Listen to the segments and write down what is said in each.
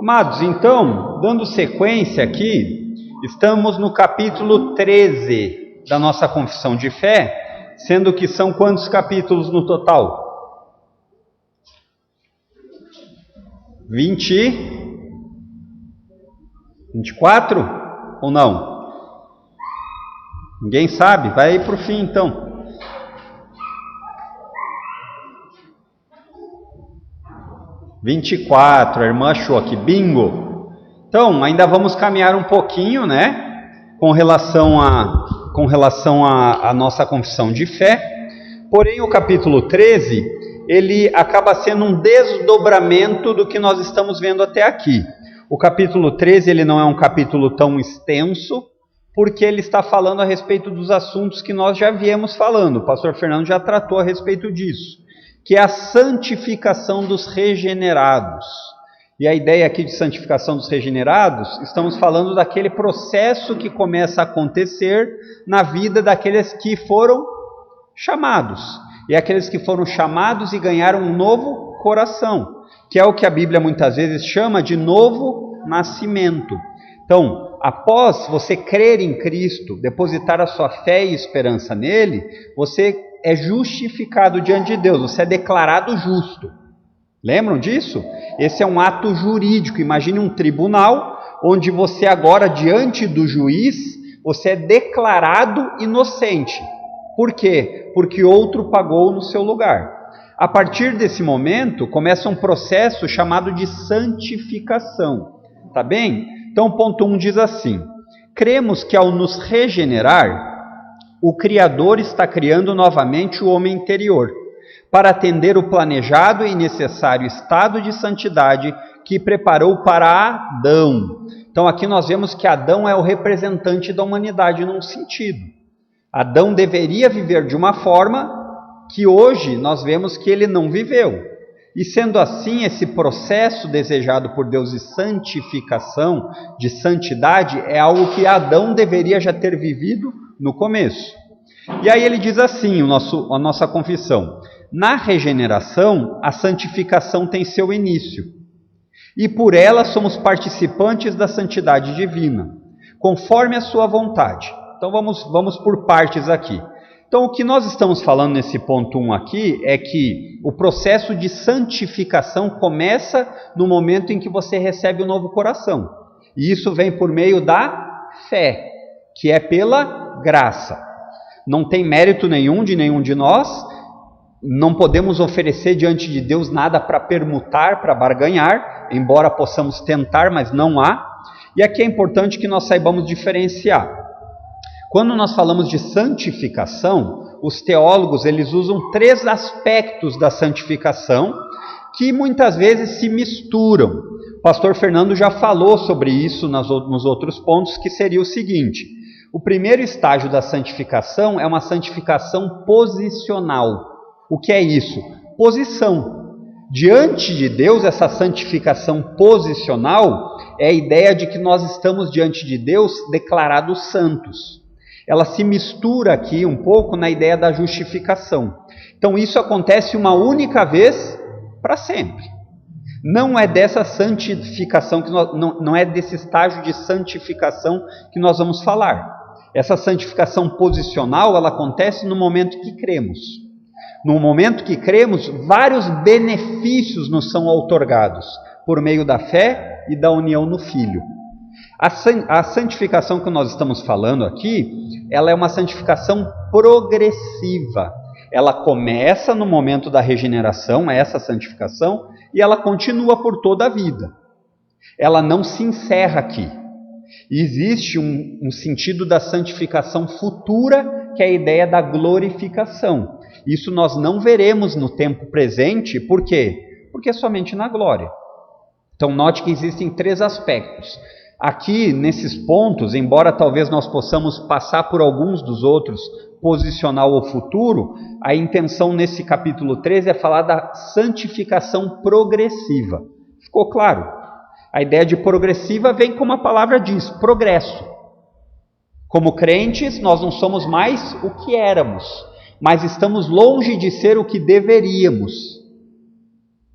Amados, então, dando sequência aqui, estamos no capítulo 13 da nossa confissão de fé, sendo que são quantos capítulos no total? 24 ou não? Ninguém sabe? Vai aí para o fim então. 24, a irmã achou aqui, bingo! Então, ainda vamos caminhar um pouquinho, né? Com relação à nossa confissão de fé. Porém, o capítulo 13, ele acaba sendo um desdobramento do que nós estamos vendo até aqui. O capítulo 13, ele não é um capítulo tão extenso, porque ele está falando a respeito dos assuntos que nós já viemos falando. O pastor Fernando já tratou a respeito disso, que é a santificação dos regenerados. E a ideia aqui de santificação dos regenerados, estamos falando daquele processo que começa a acontecer na vida daqueles que foram chamados. E aqueles que foram chamados e ganharam um novo coração, que é o que a Bíblia muitas vezes chama de novo nascimento. Então, após você crer em Cristo, depositar a sua fé e esperança nele, você é justificado diante de Deus, você é declarado justo. Lembram disso? Esse é um ato jurídico. Imagine um tribunal, onde você agora, diante do juiz, você é declarado inocente. Por quê? Porque outro pagou no seu lugar. A partir desse momento, começa um processo chamado de santificação. Tá bem? Então, o ponto 1 diz assim: cremos que ao nos regenerar, o Criador está criando novamente o homem interior, para atender o planejado e necessário estado de santidade que preparou para Adão. Então aqui nós vemos que Adão é o representante da humanidade num sentido. Adão deveria viver de uma forma que hoje nós vemos que ele não viveu. E sendo assim, esse processo desejado por Deus de santificação, de santidade, é algo que Adão deveria já ter vivido no começo. E aí ele diz assim, a nossa confissão: na regeneração, a santificação tem seu início, e por ela somos participantes da santidade divina, conforme a sua vontade. Então vamos por partes aqui. Então o que nós estamos falando nesse ponto 1 aqui é que o processo de santificação começa no momento em que você recebe o novo coração. E isso vem por meio da fé, que é pela graça. Não tem mérito nenhum de nós, não podemos oferecer diante de Deus nada para permutar, para barganhar, embora possamos tentar, mas não há. E aqui é importante que nós saibamos diferenciar. Quando nós falamos de santificação, os teólogos eles usam 3 aspectos da santificação que muitas vezes se misturam. O pastor Fernando já falou sobre isso nos outros pontos, que seria o seguinte: o primeiro estágio da santificação é uma santificação posicional. O que é isso? Posição. Diante de Deus, essa santificação posicional é a ideia de que nós estamos diante de Deus declarados santos. Ela se mistura aqui um pouco na ideia da justificação. Então isso acontece uma única vez para sempre. Não é dessa santificação, não é desse estágio de santificação que nós vamos falar. Essa santificação posicional, ela acontece no momento que cremos. No momento que cremos, vários benefícios nos são outorgados, por meio da fé e da união no Filho. A santificação que nós estamos falando aqui, ela é uma santificação progressiva. Ela começa no momento da regeneração, essa santificação, e ela continua por toda a vida. Ela não se encerra aqui. Existe um sentido da santificação futura, que é a ideia da glorificação. Isso nós não veremos no tempo presente, por quê? Porque somente na glória. Então note que existem 3 aspectos. Aqui, nesses pontos, embora talvez nós possamos passar por alguns dos outros, posicional ou futuro, a intenção nesse capítulo 13 é falar da santificação progressiva. Ficou claro? A ideia de progressiva vem como a palavra diz, progresso. Como crentes, nós não somos mais o que éramos, mas estamos longe de ser o que deveríamos.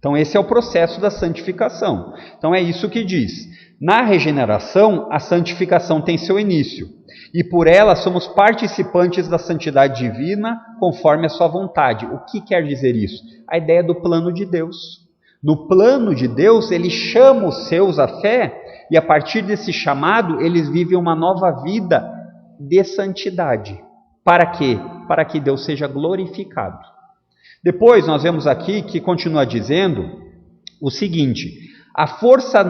Então esse é o processo da santificação. Então é isso que diz. Na regeneração, a santificação tem seu início, e por ela somos participantes da santidade divina conforme a sua vontade. O que quer dizer isso? A ideia do plano de Deus. No plano de Deus, ele chama os seus à fé, e a partir desse chamado, eles vivem uma nova vida de santidade. Para quê? Para que Deus seja glorificado. Depois nós vemos aqui que continua dizendo o seguinte: a força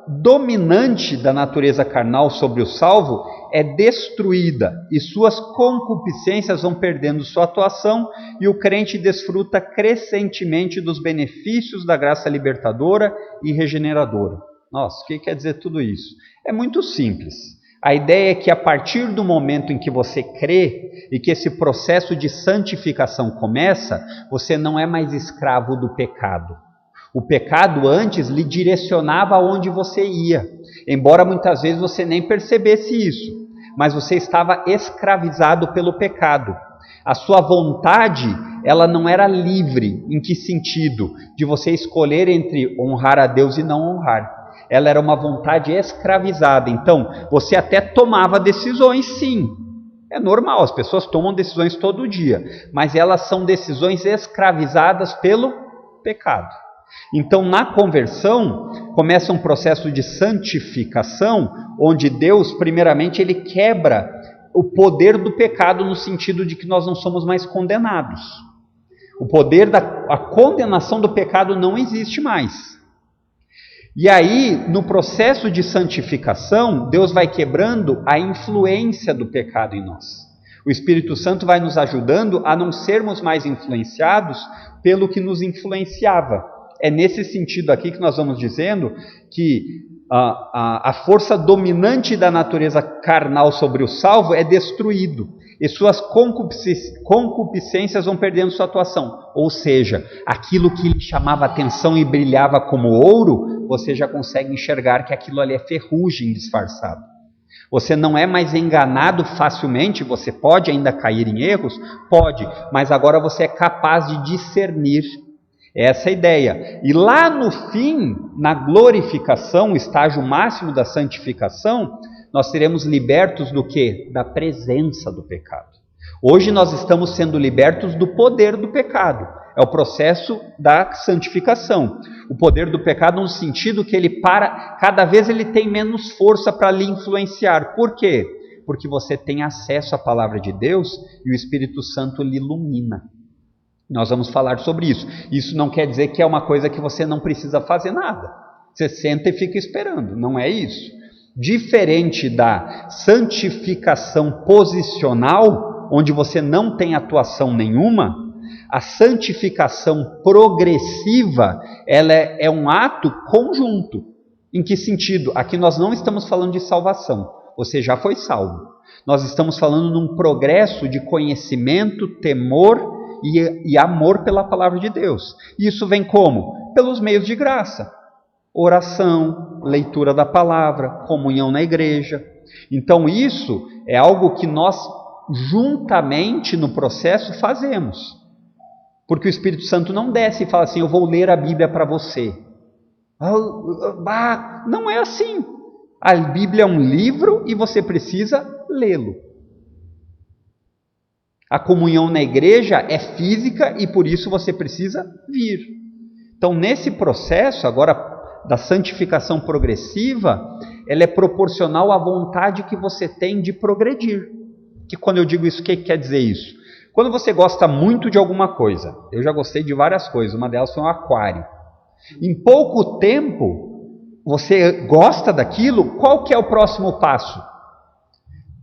dominante da natureza carnal sobre o salvo é destruída e suas concupiscências vão perdendo sua atuação e o crente desfruta crescentemente dos benefícios da graça libertadora e regeneradora. Nossa, o que quer dizer tudo isso? É muito simples. A ideia é que a partir do momento em que você crê e que esse processo de santificação começa, você não é mais escravo do pecado. O pecado antes lhe direcionava aonde você ia, embora muitas vezes você nem percebesse isso, mas você estava escravizado pelo pecado. A sua vontade, ela não era livre. Em que sentido? De você escolher entre honrar a Deus e não honrar. Ela era uma vontade escravizada. Então, você até tomava decisões, sim. É normal, as pessoas tomam decisões todo dia, mas elas são decisões escravizadas pelo pecado. Então, na conversão, começa um processo de santificação, onde Deus, primeiramente, ele quebra o poder do pecado no sentido de que nós não somos mais condenados. O poder a condenação do pecado não existe mais. E aí, no processo de santificação, Deus vai quebrando a influência do pecado em nós. O Espírito Santo vai nos ajudando a não sermos mais influenciados pelo que nos influenciava. É nesse sentido aqui que nós vamos dizendo que a força dominante da natureza carnal sobre o salvo é destruído, e suas concupiscências vão perdendo sua atuação. Ou seja, aquilo que lhe chamava atenção e brilhava como ouro, você já consegue enxergar que aquilo ali é ferrugem disfarçada. Você não é mais enganado facilmente, você pode ainda cair em erros? Pode, mas agora você é capaz de discernir. Essa é a ideia. E lá no fim, na glorificação, o estágio máximo da santificação, nós seremos libertos do quê? Da presença do pecado. Hoje nós estamos sendo libertos do poder do pecado. É o processo da santificação. O poder do pecado no sentido que cada vez ele tem menos força para lhe influenciar. Por quê? Porque você tem acesso à palavra de Deus e o Espírito Santo lhe ilumina. Nós vamos falar sobre isso. Isso não quer dizer que é uma coisa que você não precisa fazer nada. Você senta e fica esperando. Não é isso. Diferente da santificação posicional, onde você não tem atuação nenhuma, a santificação progressiva, ela é um ato conjunto. Em que sentido? Aqui nós não estamos falando de salvação. Você já foi salvo. Nós estamos falando num progresso de conhecimento, temor e amor pela palavra de Deus. E isso vem como? Pelos meios de graça. Oração, leitura da palavra, comunhão na igreja. Então isso é algo que nós juntamente no processo fazemos. Porque o Espírito Santo não desce e fala assim: eu vou ler a Bíblia para você. Não é assim. A Bíblia é um livro e você precisa lê-lo. A comunhão na igreja é física e por isso você precisa vir. Então, nesse processo agora da santificação progressiva, ela é proporcional à vontade que você tem de progredir. Que quando eu digo isso, o que quer dizer isso? Quando você gosta muito de alguma coisa, eu já gostei de várias coisas, uma delas foi um aquário. Em pouco tempo, você gosta daquilo, qual que é o próximo passo?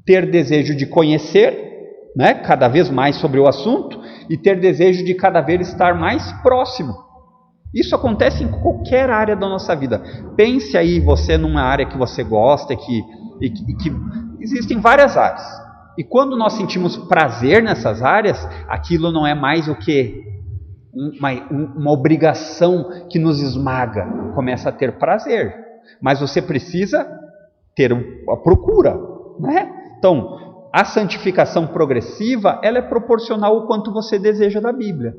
Ter desejo de conhecer, né, cada vez mais sobre o assunto, e ter desejo de cada vez estar mais próximo. Isso acontece em qualquer área da nossa vida. Pense aí você numa área que você gosta, que existem várias áreas. E quando nós sentimos prazer nessas áreas, aquilo não é mais o que? Uma obrigação que nos esmaga. Começa a ter prazer. Mas você precisa ter a procura, né? Então, a santificação progressiva, ela é proporcional ao quanto você deseja da Bíblia.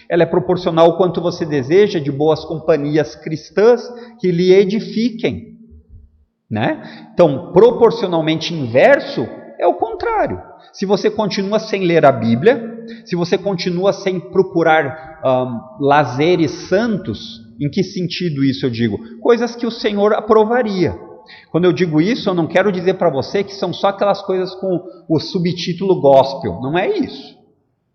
Ela é proporcional ao quanto você deseja de boas companhias cristãs que lhe edifiquem, né? Então, proporcionalmente inverso é o contrário. Se você continua sem ler a Bíblia, se você continua sem procurar lazeres santos, em que sentido isso eu digo? Coisas que o Senhor aprovaria. Quando eu digo isso, eu não quero dizer para você que são só aquelas coisas com o subtítulo gospel. Não é isso,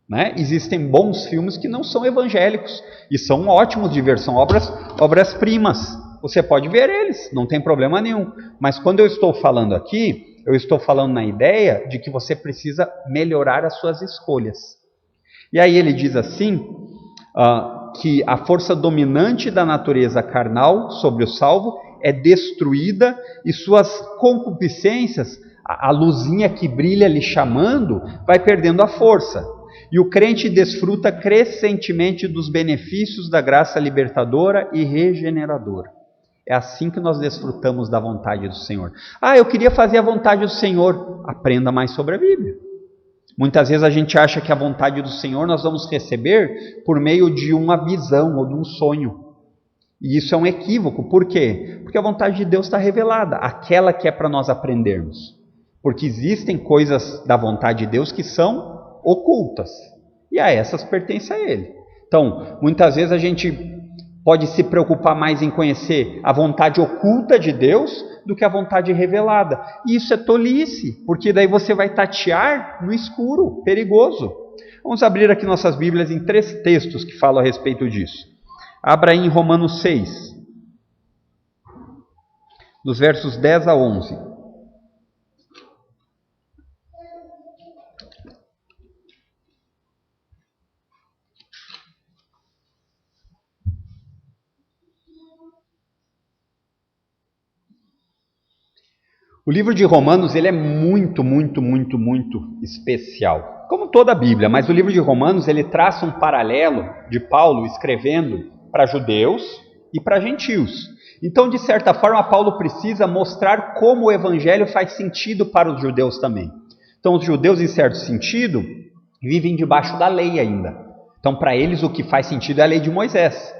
né? Existem bons filmes que não são evangélicos e são ótimos de ver, são obras-primas. Você pode ver eles, não tem problema nenhum. Mas quando eu estou falando aqui, eu estou falando na ideia de que você precisa melhorar as suas escolhas. E aí ele diz assim, que a força dominante da natureza carnal sobre o salvo é destruída e suas concupiscências, a luzinha que brilha lhe chamando, vai perdendo a força. E o crente desfruta crescentemente dos benefícios da graça libertadora e regeneradora. É assim que nós desfrutamos da vontade do Senhor. Eu queria fazer a vontade do Senhor. Aprenda mais sobre a Bíblia. Muitas vezes a gente acha que a vontade do Senhor nós vamos receber por meio de uma visão ou de um sonho. E isso é um equívoco. Por quê? Porque a vontade de Deus está revelada, aquela que é para nós aprendermos. Porque existem coisas da vontade de Deus que são ocultas. E a essas pertence a Ele. Então, muitas vezes a gente pode se preocupar mais em conhecer a vontade oculta de Deus do que a vontade revelada. E isso é tolice, porque daí você vai tatear no escuro, perigoso. Vamos abrir aqui nossas Bíblias em 3 textos que falam a respeito disso. Abra aí em Romanos 6, dos versos 10 a 11. O livro de Romanos ele é muito especial, como toda a Bíblia, mas o livro de Romanos ele traça um paralelo de Paulo escrevendo para judeus e para gentios. Então, de certa forma, Paulo precisa mostrar como o evangelho faz sentido para os judeus também. Então, os judeus, em certo sentido, vivem debaixo da lei ainda. Então, para eles, o que faz sentido é a lei de Moisés.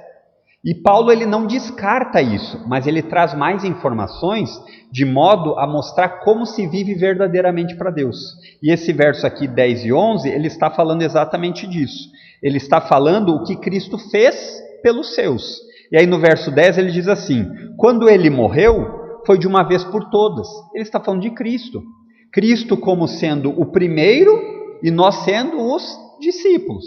E Paulo ele não descarta isso, mas ele traz mais informações de modo a mostrar como se vive verdadeiramente para Deus. E esse verso aqui, 10 e 11, ele está falando exatamente disso. Ele está falando o que Cristo fez pelos seus. E aí no verso 10 ele diz assim, quando ele morreu, foi de uma vez por todas. Ele está falando de Cristo. Cristo como sendo o primeiro e nós sendo os discípulos.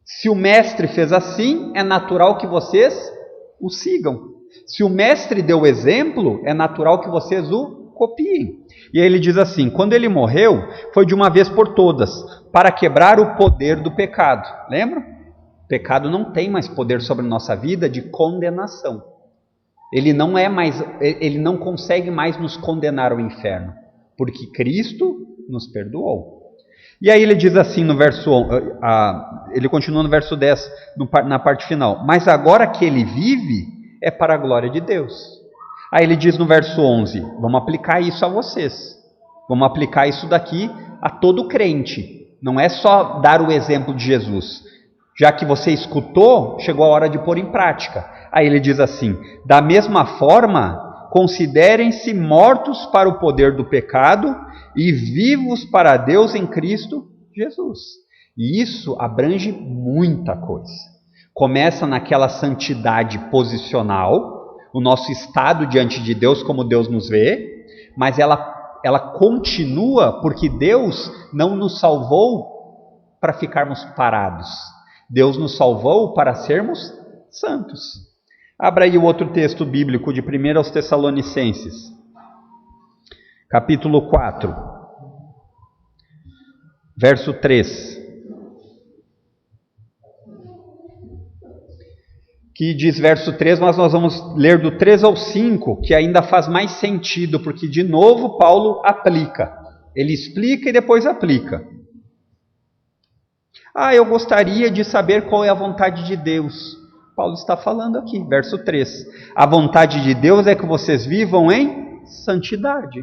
Se o mestre fez assim, é natural que vocês o sigam. Se o mestre deu exemplo, é natural que vocês o copiem. E aí ele diz assim, quando ele morreu, foi de uma vez por todas, para quebrar o poder do pecado. Lembra? O pecado não tem mais poder sobre a nossa vida de condenação. Ele não consegue mais nos condenar ao inferno, porque Cristo nos perdoou. E aí ele diz assim no verso, ele continua no verso 10, na parte final, mas agora que ele vive, é para a glória de Deus. Aí ele diz no verso 11, vamos aplicar isso a vocês, vamos aplicar isso daqui a todo crente, não é só dar o exemplo de Jesus, já que você escutou, chegou a hora de pôr em prática. Aí ele diz assim, da mesma forma, considerem-se mortos para o poder do pecado e vivos para Deus em Cristo Jesus. E isso abrange muita coisa. Começa naquela santidade posicional, o nosso estado diante de Deus, como Deus nos vê, mas ela continua porque Deus não nos salvou para ficarmos parados. Deus nos salvou para sermos santos. Abra aí o outro texto bíblico de 1 aos Tessalonicenses, capítulo 4, verso 3, que diz verso 3, mas nós vamos ler do 3 ao 5, que ainda faz mais sentido, porque de novo Paulo aplica, ele explica e depois aplica. Eu gostaria de saber qual é a vontade de Deus. Paulo está falando aqui, verso 3, a vontade de Deus é que vocês vivam em santidade.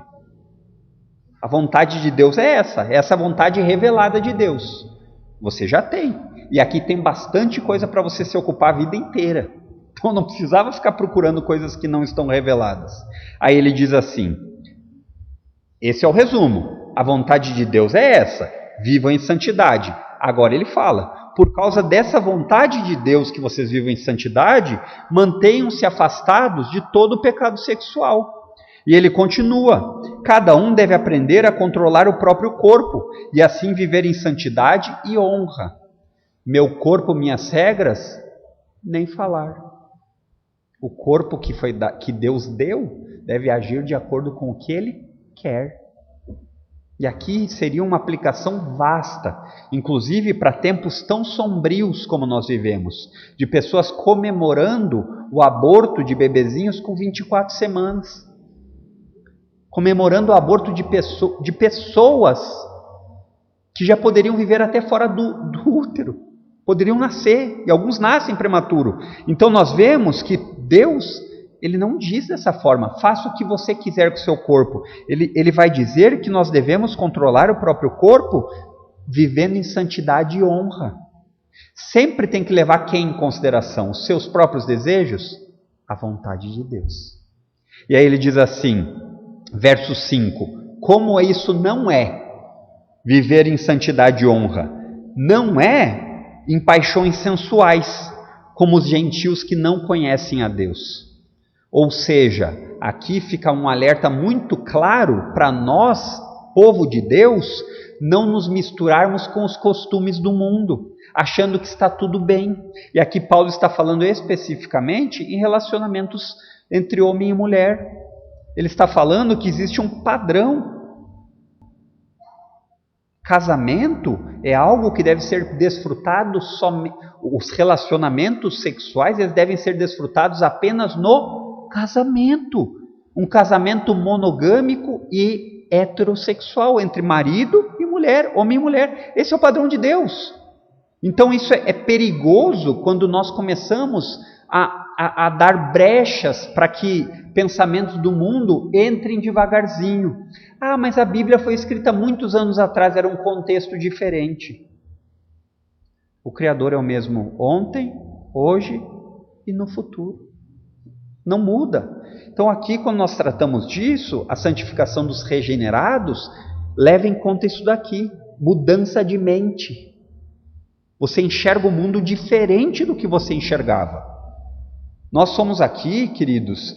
A vontade de Deus é essa vontade revelada de Deus. Você já tem. e aqui tem bastante coisa para você se ocupar a vida inteira. Então não precisava ficar procurando coisas que não estão reveladas. Aí ele diz assim, esse é o resumo, a vontade de Deus é essa, vivam em santidade. Agora ele fala, por causa dessa vontade de Deus que vocês vivam em santidade, mantenham-se afastados de todo o pecado sexual. E ele continua, cada um deve aprender a controlar o próprio corpo, e assim viver em santidade e honra. Meu corpo, minhas regras, nem falar. O corpo que Deus deu deve agir de acordo com o que Ele quer. E aqui seria uma aplicação vasta, inclusive para tempos tão sombrios como nós vivemos, de pessoas comemorando o aborto de bebezinhos com 24 semanas, comemorando o aborto de pessoas que já poderiam viver até fora do útero, poderiam nascer, e alguns nascem prematuro. Então nós vemos que Deus, Ele não diz dessa forma, faça o que você quiser com o seu corpo. Ele vai dizer que nós devemos controlar o próprio corpo, vivendo em santidade e honra. Sempre tem que levar quem em consideração? Os seus próprios desejos? A vontade de Deus. E aí ele diz assim, verso 5, como isso não é viver em santidade e honra? Não é em paixões sensuais, como os gentios que não conhecem a Deus. Ou seja, aqui fica um alerta muito claro para nós, povo de Deus, não nos misturarmos com os costumes do mundo, achando que está tudo bem. E aqui Paulo está falando especificamente em relacionamentos entre homem e mulher. Ele está falando que existe um padrão. Casamento é algo que deve ser desfrutado somente. Os relacionamentos sexuais eles devem ser desfrutados apenas no casamento. Um casamento monogâmico e heterossexual entre marido e mulher, homem e mulher. Esse é o padrão de Deus. Então isso é perigoso quando nós começamos a dar brechas para que pensamentos do mundo entrem devagarzinho. Ah, mas a Bíblia foi escrita muitos anos atrás, era um contexto diferente. O Criador é o mesmo ontem, hoje e no futuro. Não muda. Então aqui, quando nós tratamos disso, a santificação dos regenerados, leva em conta isso daqui, mudança de mente. Você enxerga o mundo diferente do que você enxergava. Nós somos aqui, queridos,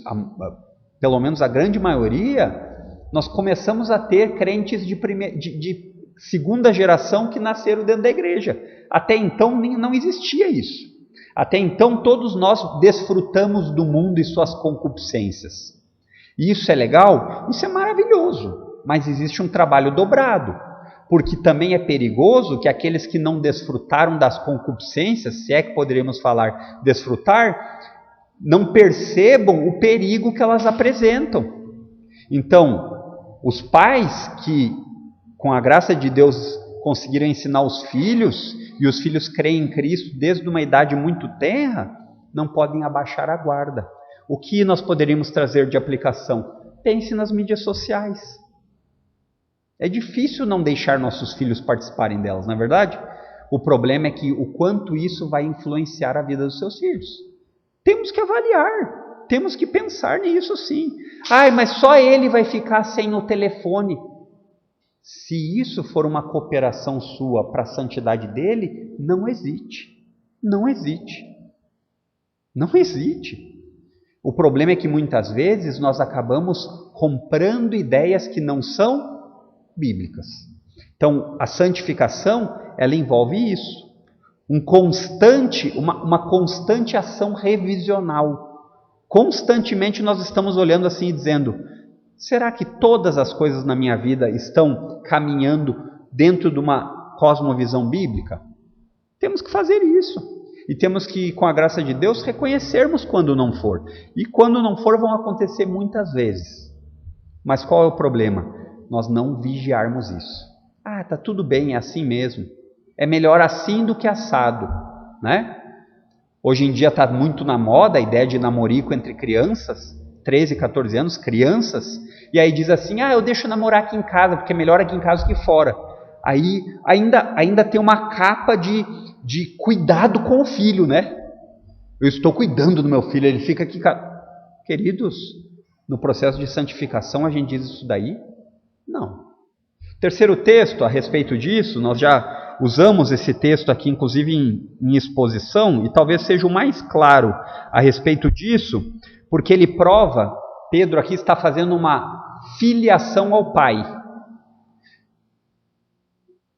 pelo menos a grande maioria, nós começamos a ter crentes de segunda geração que nasceram dentro da igreja. Até então não existia isso. Até então todos nós desfrutamos do mundo e suas concupiscências. E isso é legal? Isso é maravilhoso, mas existe um trabalho dobrado. Porque também é perigoso que aqueles que não desfrutaram das concupiscências, se é que poderíamos falar desfrutar, não percebam o perigo que elas apresentam. Então, os pais que, com a graça de Deus, conseguiram ensinar os filhos, e os filhos creem em Cristo desde uma idade muito tenra, não podem abaixar a guarda. O que nós poderíamos trazer de aplicação? Pense nas mídias sociais. É difícil não deixar nossos filhos participarem delas, não é verdade? O problema é que o quanto isso vai influenciar a vida dos seus filhos. Temos que avaliar, temos que pensar nisso sim. Mas só ele vai ficar sem o telefone. Se isso for uma cooperação sua para a santidade dele, não hesite. Não hesite. Não hesite. O problema é que muitas vezes nós acabamos comprando ideias que não são bíblicas. Então, a santificação, ela envolve isso. Uma constante ação revisional. Constantemente nós estamos olhando assim e dizendo, será que todas as coisas na minha vida estão caminhando dentro de uma cosmovisão bíblica? Temos que fazer isso. E temos que, com a graça de Deus, reconhecermos quando não for. E quando não for, vão acontecer muitas vezes. Mas qual é o problema? Nós não vigiarmos isso. Tá tudo bem, é assim mesmo. É melhor assim do que assado, né? Hoje em dia está muito na moda a ideia de namorico entre crianças, 13, 14 anos, crianças, e aí diz assim, eu deixo namorar aqui em casa, porque é melhor aqui em casa que fora. Aí ainda tem uma capa de de cuidado com o filho, né? Eu estou cuidando do meu filho, ele fica aqui... Queridos, no processo de santificação a gente diz isso daí? Não. Terceiro texto a respeito disso, nós já usamos esse texto aqui, inclusive em exposição, e talvez seja o mais claro a respeito disso, porque ele prova, Pedro aqui está fazendo uma filiação ao Pai.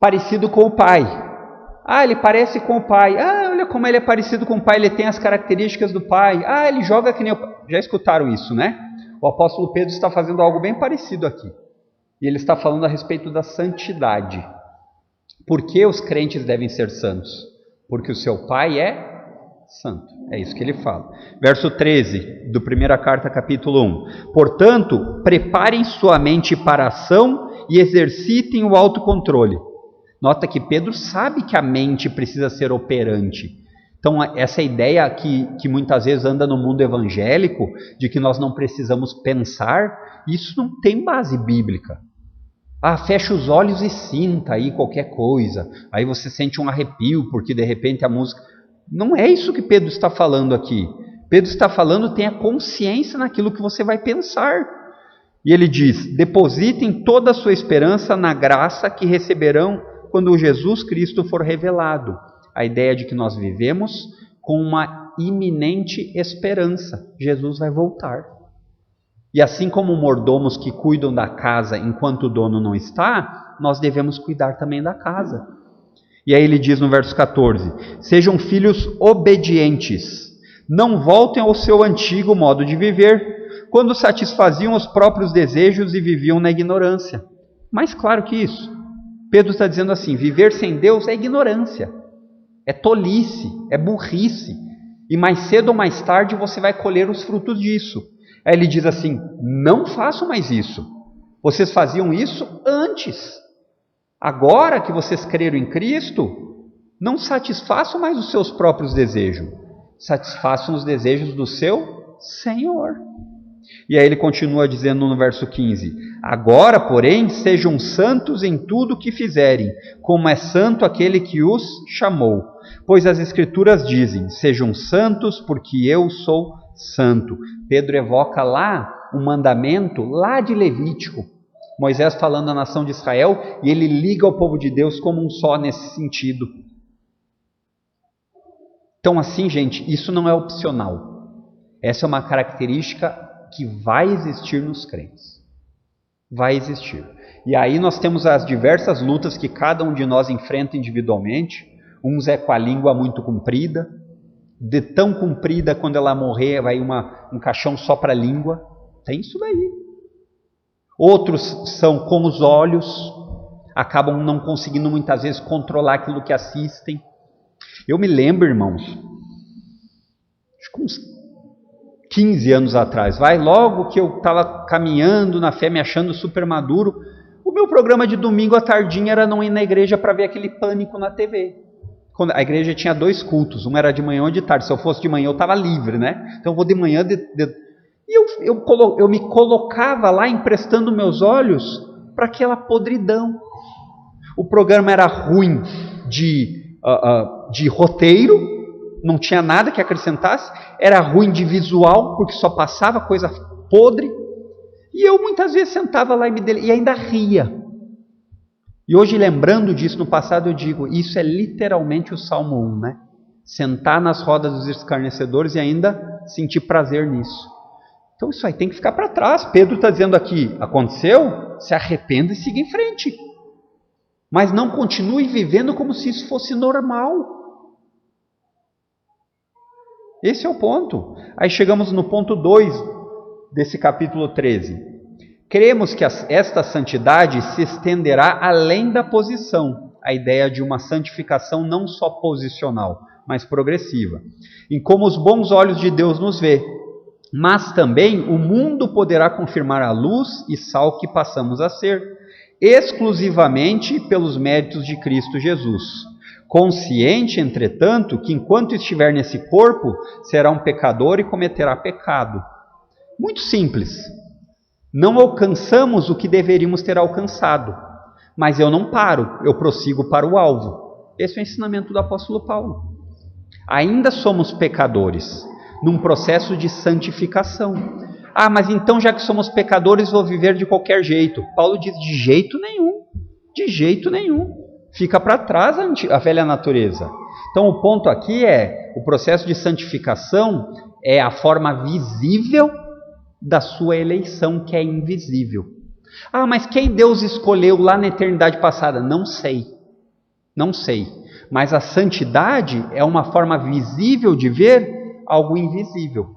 Parecido com o Pai. Ele parece com o Pai. Olha como ele é parecido com o Pai, ele tem as características do Pai. Ele joga que nem o Pai. Já escutaram isso, né? O apóstolo Pedro está fazendo algo bem parecido aqui. E ele está falando a respeito da santidade. Por que os crentes devem ser santos? Porque o seu Pai é santo. É isso que ele fala. Verso 13, do 1ª carta, capítulo 1. Portanto, preparem sua mente para a ação e exercitem o autocontrole. Nota que Pedro sabe que a mente precisa ser operante. Então, essa ideia que muitas vezes anda no mundo evangélico, de que nós não precisamos pensar, isso não tem base bíblica. Fecha os olhos e sinta aí qualquer coisa. Aí você sente um arrepio, porque de repente a música... Não é isso que Pedro está falando aqui. Pedro está falando, tenha consciência naquilo que você vai pensar. E ele diz, depositem toda a sua esperança na graça que receberão quando Jesus Cristo for revelado. A ideia de que nós vivemos com uma iminente esperança. Jesus vai voltar. E assim como mordomos que cuidam da casa enquanto o dono não está, nós devemos cuidar também da casa. E aí ele diz no verso 14, sejam filhos obedientes, não voltem ao seu antigo modo de viver, quando satisfaziam os próprios desejos e viviam na ignorância. Mais claro que isso. Pedro está dizendo assim, viver sem Deus é ignorância, é tolice, é burrice, e mais cedo ou mais tarde você vai colher os frutos disso. Aí ele diz assim, não façam mais isso, vocês faziam isso antes, agora que vocês creram em Cristo, não satisfaçam mais os seus próprios desejos, satisfaçam os desejos do seu Senhor. E aí ele continua dizendo no verso 15, agora, porém, sejam santos em tudo o que fizerem, como é santo aquele que os chamou. Pois as Escrituras dizem, sejam santos porque eu sou santo. Pedro evoca lá um mandamento, lá de Levítico. Moisés falando à nação de Israel, e ele liga ao povo de Deus como um só nesse sentido. Então assim, gente, isso não é opcional. Essa é uma característica que vai existir nos crentes. Vai existir. E aí nós temos as diversas lutas que cada um de nós enfrenta individualmente. Uns é com a língua muito comprida, de tão comprida, quando ela morrer, vai um caixão só para a língua. Tem isso daí. Outros são com os olhos, acabam não conseguindo muitas vezes controlar aquilo que assistem. Eu me lembro, irmãos, acho que uns 15 anos atrás, logo que eu estava caminhando na fé, me achando super maduro, o meu programa de domingo à tardinha era não ir na igreja para ver aquele Pânico na TV. Quando a igreja tinha 2 cultos, um era de manhã ou de tarde. Se eu fosse de manhã, eu estava livre, né? Então eu vou de manhã. E eu me colocava lá emprestando meus olhos para aquela podridão. O programa era ruim de roteiro, não tinha nada que acrescentasse, era ruim de visual, porque só passava coisa podre, e eu muitas vezes sentava lá e ainda ria. E hoje, lembrando disso no passado, eu digo, isso é literalmente o Salmo 1, né? Sentar nas rodas dos escarnecedores e ainda sentir prazer nisso. Então isso aí tem que ficar para trás. Pedro está dizendo aqui, aconteceu, se arrependa e siga em frente. Mas não continue vivendo como se isso fosse normal. Esse é o ponto. Aí chegamos no ponto 2 desse capítulo 13. Cremos que esta santidade se estenderá além da posição. A ideia de uma santificação não só posicional, mas progressiva. Em como os bons olhos de Deus nos vê. Mas também o mundo poderá confirmar a luz e sal que passamos a ser, exclusivamente pelos méritos de Cristo Jesus. Consciente, entretanto, que enquanto estiver nesse corpo, será um pecador e cometerá pecado. Muito simples. Não alcançamos o que deveríamos ter alcançado, mas eu não paro, eu prossigo para o alvo. Esse é o ensinamento do apóstolo Paulo. Ainda somos pecadores, num processo de santificação. Ah, mas então já que somos pecadores, vou viver de qualquer jeito. Paulo diz, de jeito nenhum, de jeito nenhum. Fica para trás a velha natureza. Então o ponto aqui é, o processo de santificação é a forma visível da sua eleição, que é invisível. Ah, mas quem Deus escolheu lá na eternidade passada? Não sei. Não sei. Mas a santidade é uma forma visível de ver algo invisível.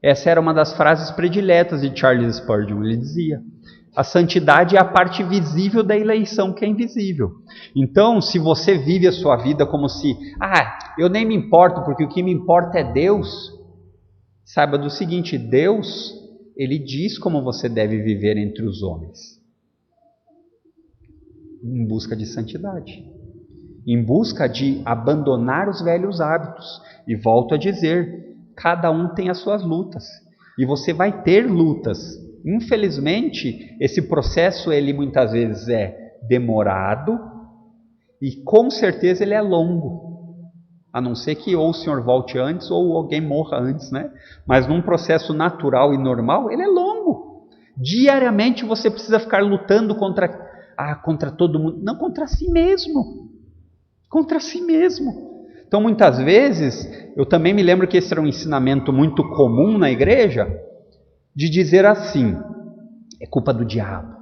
Essa era uma das frases prediletas de Charles Spurgeon. Ele dizia, a santidade é a parte visível da eleição, que é invisível. Então, se você vive a sua vida como se, eu nem me importo, porque o que me importa é Deus, saiba do seguinte, Deus, Ele diz como você deve viver entre os homens. Em busca de santidade. Em busca de abandonar os velhos hábitos. E volto a dizer, cada um tem as suas lutas. E você vai ter lutas. Infelizmente, esse processo, ele muitas vezes é demorado e com certeza ele é longo. A não ser que ou o senhor volte antes ou alguém morra antes, né? Mas num processo natural e normal, ele é longo. Diariamente você precisa ficar lutando contra todo mundo. Não, contra si mesmo. Contra si mesmo. Então, muitas vezes, eu também me lembro que esse era um ensinamento muito comum na igreja, de dizer assim, é culpa do diabo.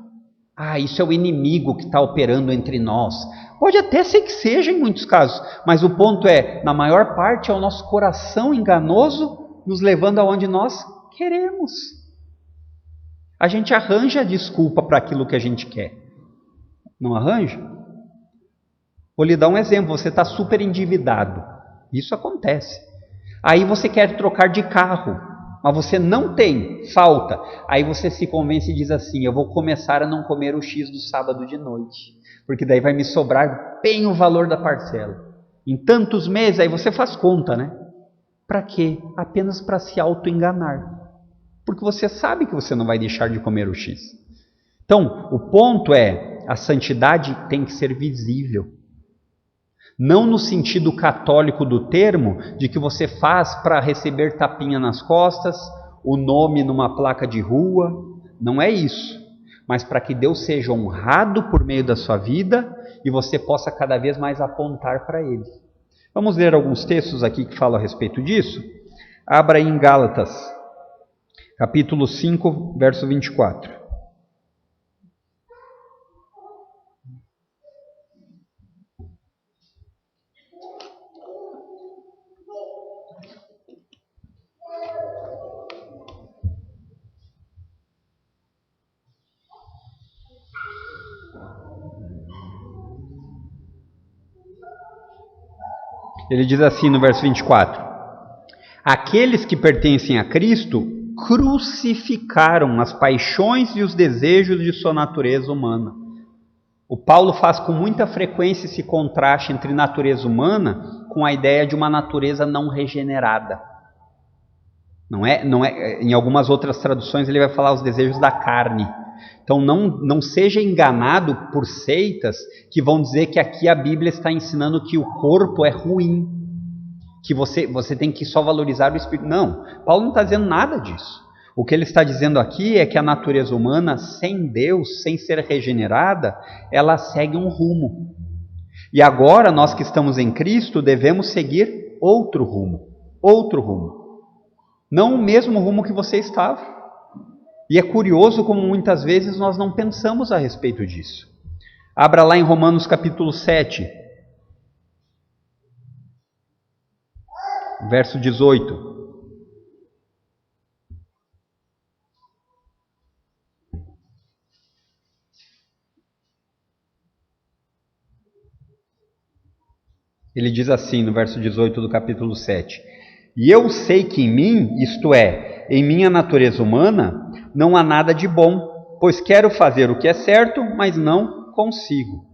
Isso é o inimigo que está operando entre nós. Pode até ser que seja em muitos casos, mas o ponto é, na maior parte, é o nosso coração enganoso nos levando aonde nós queremos. A gente arranja desculpa para aquilo que a gente quer. Não arranja? Vou lhe dar um exemplo, você está super endividado. Isso acontece. Aí você quer trocar de carro, mas você não tem, falta. Aí você se convence e diz assim, eu vou começar a não comer o X do sábado de noite, porque daí vai me sobrar bem o valor da parcela. Em tantos meses, aí você faz conta, né? Para quê? Apenas para se auto-enganar. Porque você sabe que você não vai deixar de comer o X. Então, o ponto é, a santidade tem que ser visível. Não no sentido católico do termo, de que você faz para receber tapinha nas costas, o nome numa placa de rua, não é isso. Mas para que Deus seja honrado por meio da sua vida e você possa cada vez mais apontar para Ele. Vamos ler alguns textos aqui que falam a respeito disso? Abra em Gálatas, capítulo 5, verso 24. Ele diz assim no verso 24, aqueles que pertencem a Cristo crucificaram as paixões e os desejos de sua natureza humana. O Paulo faz com muita frequência esse contraste entre natureza humana com a ideia de uma natureza não regenerada. Não é, em algumas outras traduções ele vai falar os desejos da carne. Então não seja enganado por seitas que vão dizer que aqui a Bíblia está ensinando que o corpo é ruim, que você tem que só valorizar o espírito. Não, Paulo não está dizendo nada disso. O que ele está dizendo aqui é que a natureza humana, sem Deus, sem ser regenerada, ela segue um rumo. E agora nós que estamos em Cristo devemos seguir outro rumo. Outro rumo. Não o mesmo rumo que você estava. E é curioso como muitas vezes nós não pensamos a respeito disso. Abra lá em Romanos capítulo 7, verso 18. Ele diz assim no verso 18 do capítulo 7. E eu sei que em mim, isto é, em minha natureza humana, não há nada de bom, pois quero fazer o que é certo, mas não consigo.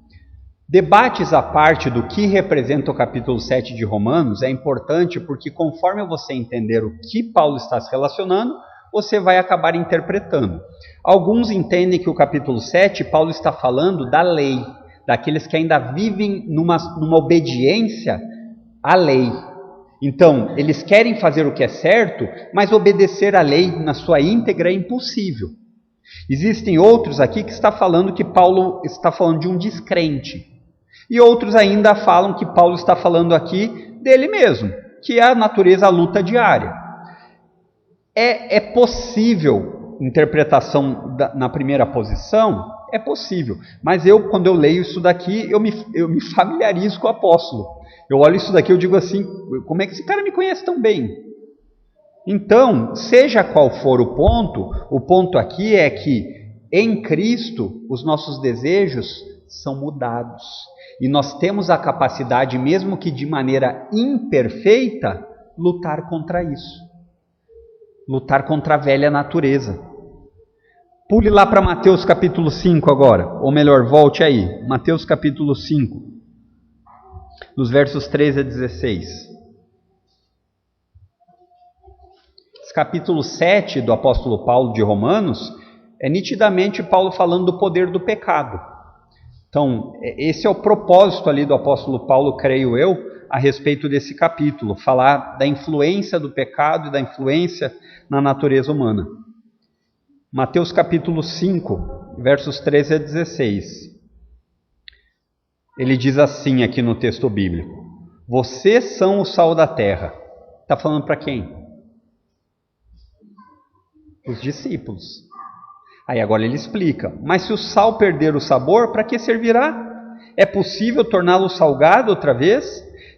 Debates à parte do que representa o capítulo 7 de Romanos é importante porque conforme você entender o que Paulo está se relacionando, você vai acabar interpretando. Alguns entendem que o capítulo 7, Paulo está falando da lei, daqueles que ainda vivem numa obediência à lei. Então, eles querem fazer o que é certo, mas obedecer à lei na sua íntegra é impossível. Existem outros aqui que está falando que Paulo está falando de um descrente. E outros ainda falam que Paulo está falando aqui dele mesmo, que é a natureza, a luta diária. É possível interpretação na primeira posição? É possível. Mas quando eu leio isso daqui, eu me familiarizo com o apóstolo. Eu olho isso daqui e digo assim, como é que esse cara me conhece tão bem? Então, seja qual for o ponto aqui é que em Cristo os nossos desejos são mudados. E nós temos a capacidade, mesmo que de maneira imperfeita, lutar contra isso. Lutar contra a velha natureza. Pule lá para Mateus capítulo 5 agora, ou melhor, volte aí. Mateus capítulo 5, dos versos 13 a 16. Esse capítulo 7 do apóstolo Paulo de Romanos é nitidamente Paulo falando do poder do pecado. Então, esse é o propósito ali do apóstolo Paulo, creio eu, a respeito desse capítulo, falar da influência do pecado e da influência na natureza humana. Mateus capítulo 5, versos 13 a 16. Ele diz assim aqui no texto bíblico: vocês são o sal da terra. Está falando para quem? Os discípulos. Aí agora ele explica: mas se o sal perder o sabor, para que servirá? É possível torná-lo salgado outra vez?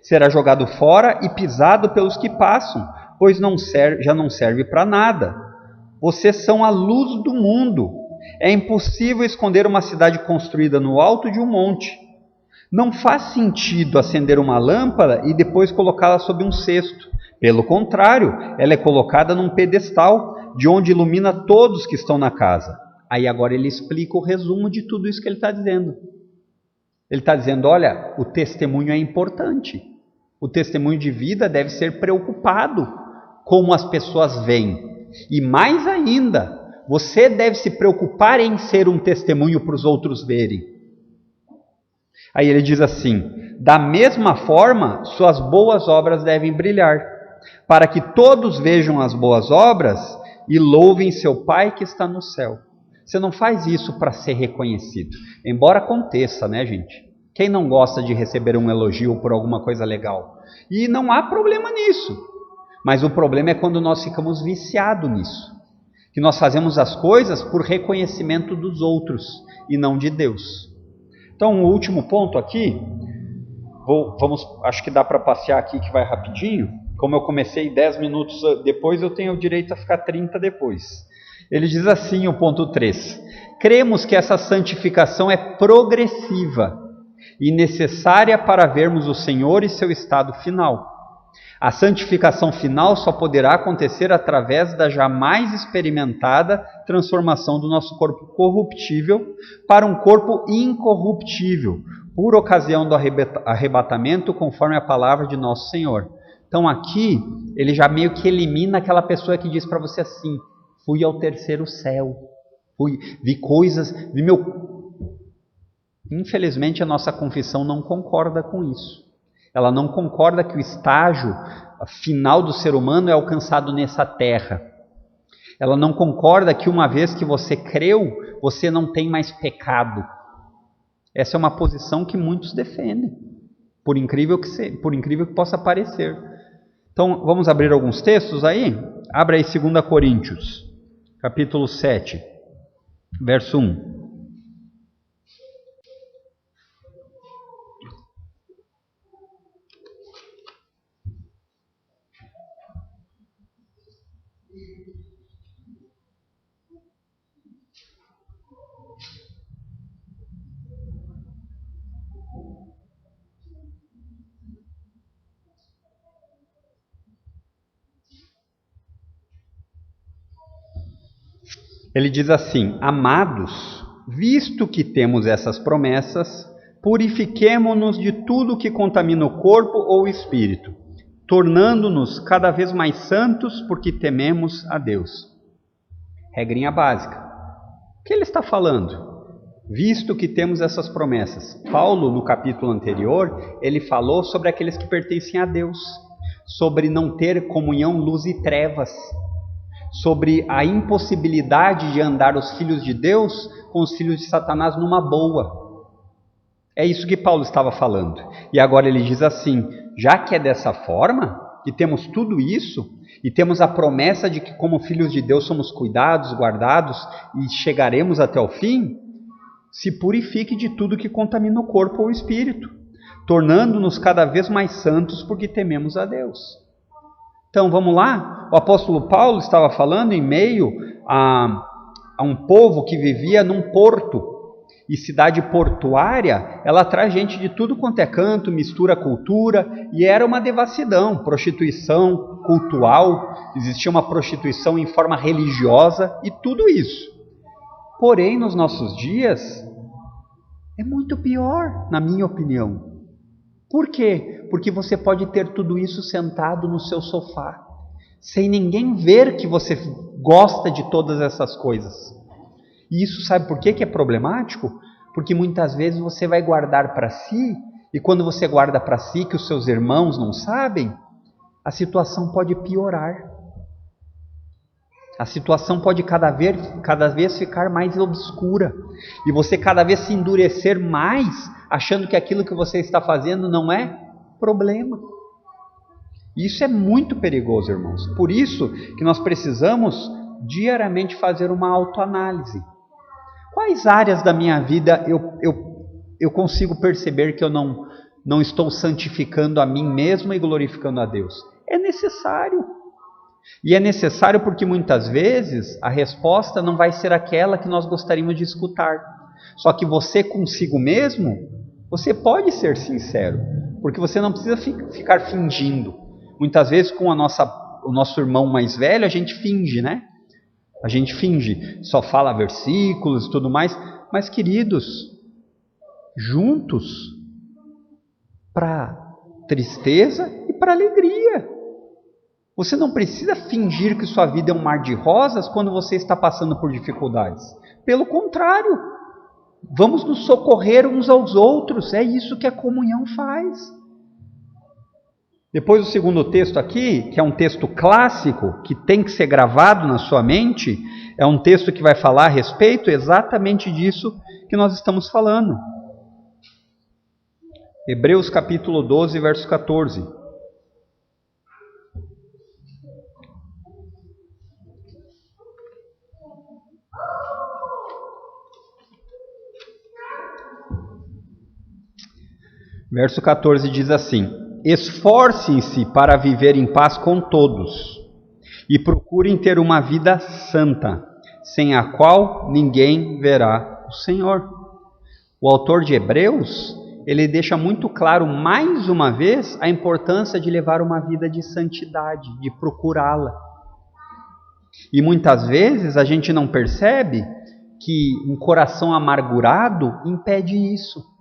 Será jogado fora e pisado pelos que passam, pois já não serve para nada. Vocês são a luz do mundo. É impossível esconder uma cidade construída no alto de um monte. Não faz sentido acender uma lâmpada e depois colocá-la sob um cesto. Pelo contrário, ela é colocada num pedestal, de onde ilumina todos que estão na casa. Aí agora ele explica o resumo de tudo isso que ele está dizendo. Ele está dizendo, olha, o testemunho é importante. O testemunho de vida deve ser preocupado como as pessoas veem. E mais ainda, você deve se preocupar em ser um testemunho para os outros verem. Aí ele diz assim: da mesma forma, suas boas obras devem brilhar, para que todos vejam as boas obras e louvem seu Pai que está no céu. Você não faz isso para ser reconhecido, embora aconteça, né, gente? Quem não gosta de receber um elogio por alguma coisa legal? E não há problema nisso, mas o problema é quando nós ficamos viciados nisso, que nós fazemos as coisas por reconhecimento dos outros e não de Deus. Então, o último ponto aqui, acho que dá para passear aqui que vai rapidinho. Como eu comecei 10 minutos depois, eu tenho o direito a ficar 30 depois. Ele diz assim, o ponto 3: cremos que essa santificação é progressiva e necessária para vermos o Senhor e seu estado final. A santificação final só poderá acontecer através da jamais experimentada transformação do nosso corpo corruptível para um corpo incorruptível, por ocasião do arrebatamento, conforme a palavra de nosso Senhor. Então aqui, ele já meio que elimina aquela pessoa que diz para você assim: fui ao terceiro céu, vi coisas, Infelizmente a nossa confissão não concorda com isso. Ela não concorda que o estágio final do ser humano é alcançado nessa terra. Ela não concorda que uma vez que você creu, você não tem mais pecado. Essa é uma posição que muitos defendem, por incrível que possa parecer. Então, vamos abrir alguns textos aí? Abra aí 2 Coríntios, capítulo 7, verso 1. Ele diz assim: amados, visto que temos essas promessas, purifiquemo-nos de tudo que contamina o corpo ou o espírito, tornando-nos cada vez mais santos porque tememos a Deus. Regrinha básica. O que ele está falando? visto que temos essas promessas. Paulo, no capítulo anterior, ele falou sobre aqueles que pertencem a Deus, sobre não ter comunhão, luz e trevas, sobre a impossibilidade de andar os filhos de Deus com os filhos de Satanás numa boa. É isso que Paulo estava falando. E agora ele diz assim, já que é dessa forma, que temos tudo isso, e temos a promessa de que como filhos de Deus somos cuidados, guardados, e chegaremos até o fim, se purifique de tudo que contamina o corpo ou o espírito, tornando-nos cada vez mais santos porque tememos a Deus. Então vamos lá, o apóstolo Paulo estava falando em meio a um povo que vivia num porto, e cidade portuária, ela traz gente de tudo quanto é canto, mistura cultura, e era uma devassidão, prostituição cultural, existia uma prostituição em forma religiosa e tudo isso. Porém, nos nossos dias, é muito pior, na minha opinião. Por quê? Porque você pode ter tudo isso sentado no seu sofá, sem ninguém ver que você gosta de todas essas coisas. E isso sabe por que é problemático? Porque muitas vezes você vai guardar para si, e quando você guarda para si, que os seus irmãos não sabem, a situação pode piorar. A situação pode cada vez ficar mais obscura, e você cada vez se endurecer mais, achando que aquilo que você está fazendo não é problema. Isso é muito perigoso, irmãos. Por isso que nós precisamos diariamente fazer uma autoanálise. Quais áreas da minha vida eu consigo perceber que eu não estou santificando a mim mesmo e glorificando a Deus? É necessário. E é necessário porque muitas vezes a resposta não vai ser aquela que nós gostaríamos de escutar. Só que você consigo mesmo, você pode ser sincero, porque você não precisa ficar fingindo. Muitas vezes com o nosso irmão mais velho a gente finge, né? A gente finge, só fala versículos e tudo mais, mas queridos, juntos, para tristeza e para alegria. Você não precisa fingir que sua vida é um mar de rosas quando você está passando por dificuldades. Pelo contrário, vamos nos socorrer uns aos outros, é isso que a comunhão faz. Depois o segundo texto aqui, que é um texto clássico, que tem que ser gravado na sua mente, é um texto que vai falar a respeito exatamente disso que nós estamos falando. Hebreus capítulo 12, verso 14. Verso 14 diz assim: esforcem-se para viver em paz com todos e procurem ter uma vida santa, sem a qual ninguém verá o Senhor. O autor de Hebreus, ele deixa muito claro mais uma vez a importância de levar uma vida de santidade, de procurá-la. E muitas vezes a gente não percebe que um coração amargurado impede isso.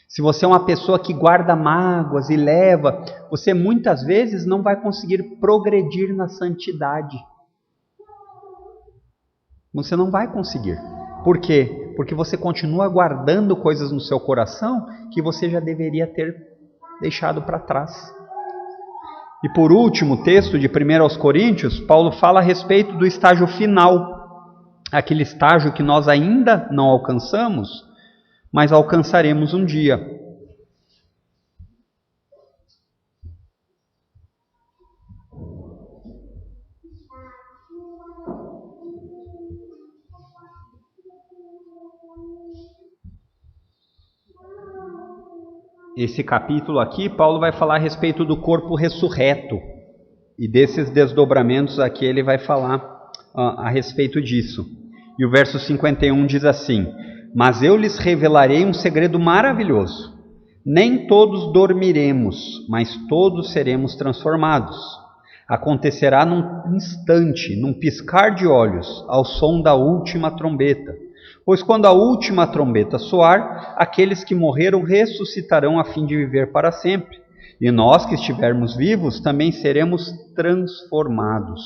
Se você é uma pessoa que guarda mágoas e leva, você muitas vezes não vai conseguir progredir na santidade. Você não vai conseguir. Por quê? Porque você continua guardando coisas no seu coração que você já deveria ter deixado para trás. E por último, o texto de 1 aos Coríntios, Paulo fala a respeito do estágio final. Aquele estágio que nós ainda não alcançamos, mas alcançaremos um dia. Esse capítulo aqui, Paulo vai falar a respeito do corpo ressurreto. E desses desdobramentos aqui ele vai falar a respeito disso. E o verso 51 diz assim: mas eu lhes revelarei um segredo maravilhoso. Nem todos dormiremos, mas todos seremos transformados. Acontecerá num instante, num piscar de olhos, ao som da última trombeta. Pois quando a última trombeta soar, aqueles que morreram ressuscitarão a fim de viver para sempre. E nós que estivermos vivos também seremos transformados.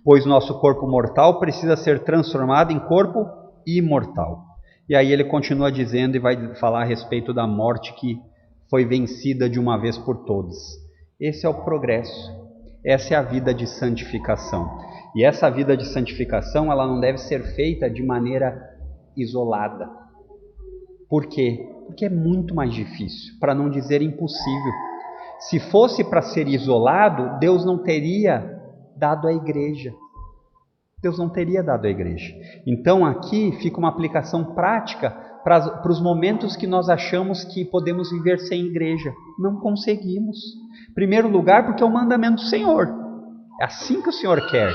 Pois nosso corpo mortal precisa ser transformado em corpo imortal. E aí ele continua dizendo e vai falar a respeito da morte que foi vencida de uma vez por todas. Esse é o progresso, essa é a vida de santificação. E essa vida de santificação, ela não deve ser feita de maneira isolada. Por quê? Porque é muito mais difícil, para não dizer impossível. Se fosse para ser isolado, Deus não teria dado à igreja. Deus não teria dado à igreja. Então aqui fica uma aplicação prática para os momentos que nós achamos que podemos viver sem igreja. Não conseguimos. Em primeiro lugar, porque é o mandamento do Senhor. É assim que o Senhor quer.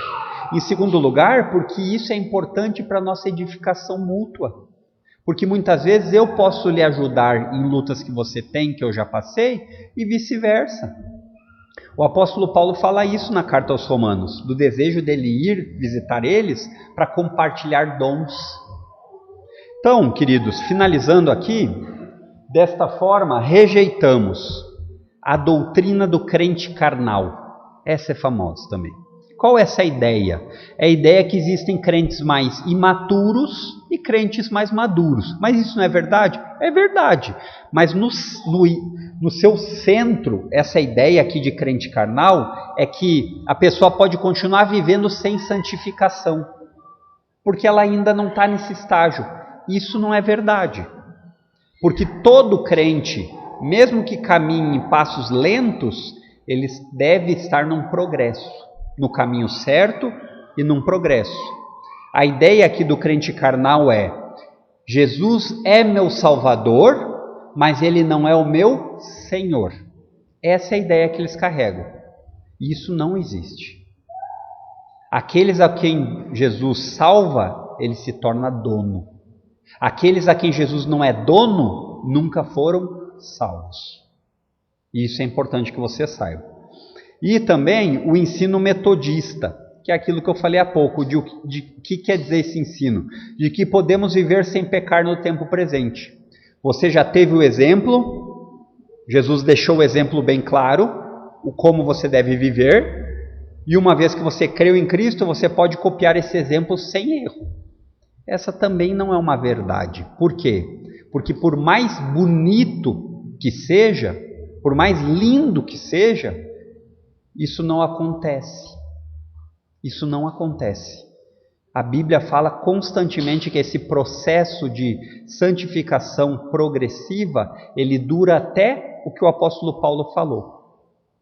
Em segundo lugar, porque isso é importante para a nossa edificação mútua. Porque muitas vezes eu posso lhe ajudar em lutas que você tem, que eu já passei, e vice-versa. O apóstolo Paulo fala isso na carta aos Romanos, do desejo dele ir visitar eles para compartilhar dons. Então, queridos, finalizando aqui, desta forma rejeitamos a doutrina do crente carnal. Essa é famosa também. Qual é essa ideia? É a ideia que existem crentes mais imaturos e crentes mais maduros. Mas isso não é verdade? É verdade. Mas no seu centro, essa ideia aqui de crente carnal é que a pessoa pode continuar vivendo sem santificação, porque ela ainda não está nesse estágio. Isso não é verdade. Porque todo crente, mesmo que caminhe em passos lentos, ele deve estar num progresso. No caminho certo e num progresso. A ideia aqui do crente carnal é: Jesus é meu Salvador, mas Ele não é o meu Senhor. Essa é a ideia que eles carregam. Isso não existe. Aqueles a quem Jesus salva, ele se torna dono. Aqueles a quem Jesus não é dono, nunca foram salvos. E isso é importante que você saiba. E também o ensino metodista, que é aquilo que eu falei há pouco, de que quer dizer esse ensino? De que podemos viver sem pecar no tempo presente. Você já teve o exemplo, Jesus deixou o exemplo bem claro, o como você deve viver, e uma vez que você creu em Cristo, você pode copiar esse exemplo sem erro. Essa também não é uma verdade. Por quê? Porque por mais bonito que seja, por mais lindo que seja, isso não acontece. Isso não acontece. A Bíblia fala constantemente que esse processo de santificação progressiva, ele dura até o que o apóstolo Paulo falou,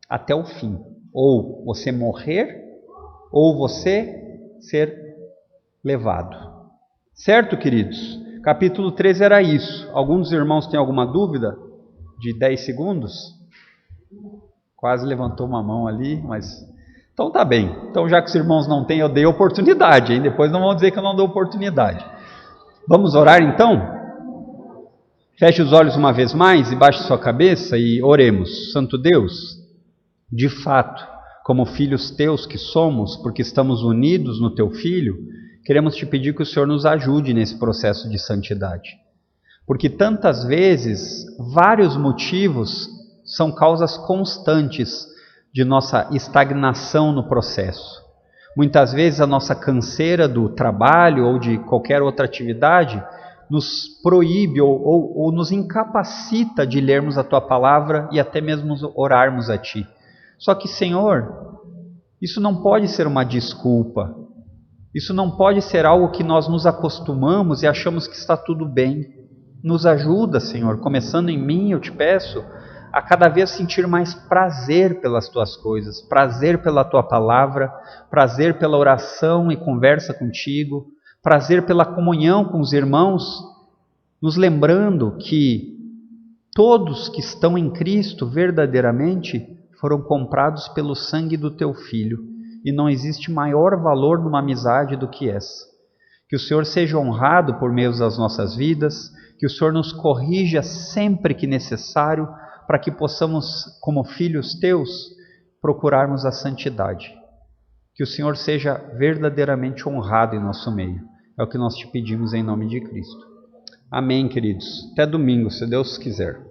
até o fim. Ou você morrer, ou você ser levado. Certo, queridos? Capítulo 13 era isso. Alguns dos irmãos têm alguma dúvida? De 10 segundos? Quase levantou uma mão ali, mas... Então tá bem. Então já que os irmãos não têm, eu dei oportunidade, hein? Depois não vão dizer que eu não dou oportunidade. Vamos orar então? Feche os olhos uma vez mais e baixe sua cabeça e oremos. Santo Deus, de fato, como filhos teus que somos, porque estamos unidos no teu Filho, queremos te pedir que o Senhor nos ajude nesse processo de santidade. Porque tantas vezes, vários motivos são causas constantes de nossa estagnação no processo. Muitas vezes a nossa canseira do trabalho ou de qualquer outra atividade nos proíbe ou nos incapacita de lermos a Tua Palavra e até mesmo orarmos a Ti. Só que, Senhor, isso não pode ser uma desculpa. Isso não pode ser algo que nós nos acostumamos e achamos que está tudo bem. Nos ajuda, Senhor, começando em mim, eu te peço, a cada vez sentir mais prazer pelas Tuas coisas, prazer pela Tua Palavra, prazer pela oração e conversa contigo, prazer pela comunhão com os irmãos, nos lembrando que todos que estão em Cristo verdadeiramente foram comprados pelo sangue do Teu Filho, e não existe maior valor numa amizade do que essa. Que o Senhor seja honrado por meio das nossas vidas, que o Senhor nos corrija sempre que necessário, para que possamos, como filhos Teus, procurarmos a santidade. Que o Senhor seja verdadeiramente honrado em nosso meio. É o que nós te pedimos em nome de Cristo. Amém, queridos. Até domingo, se Deus quiser.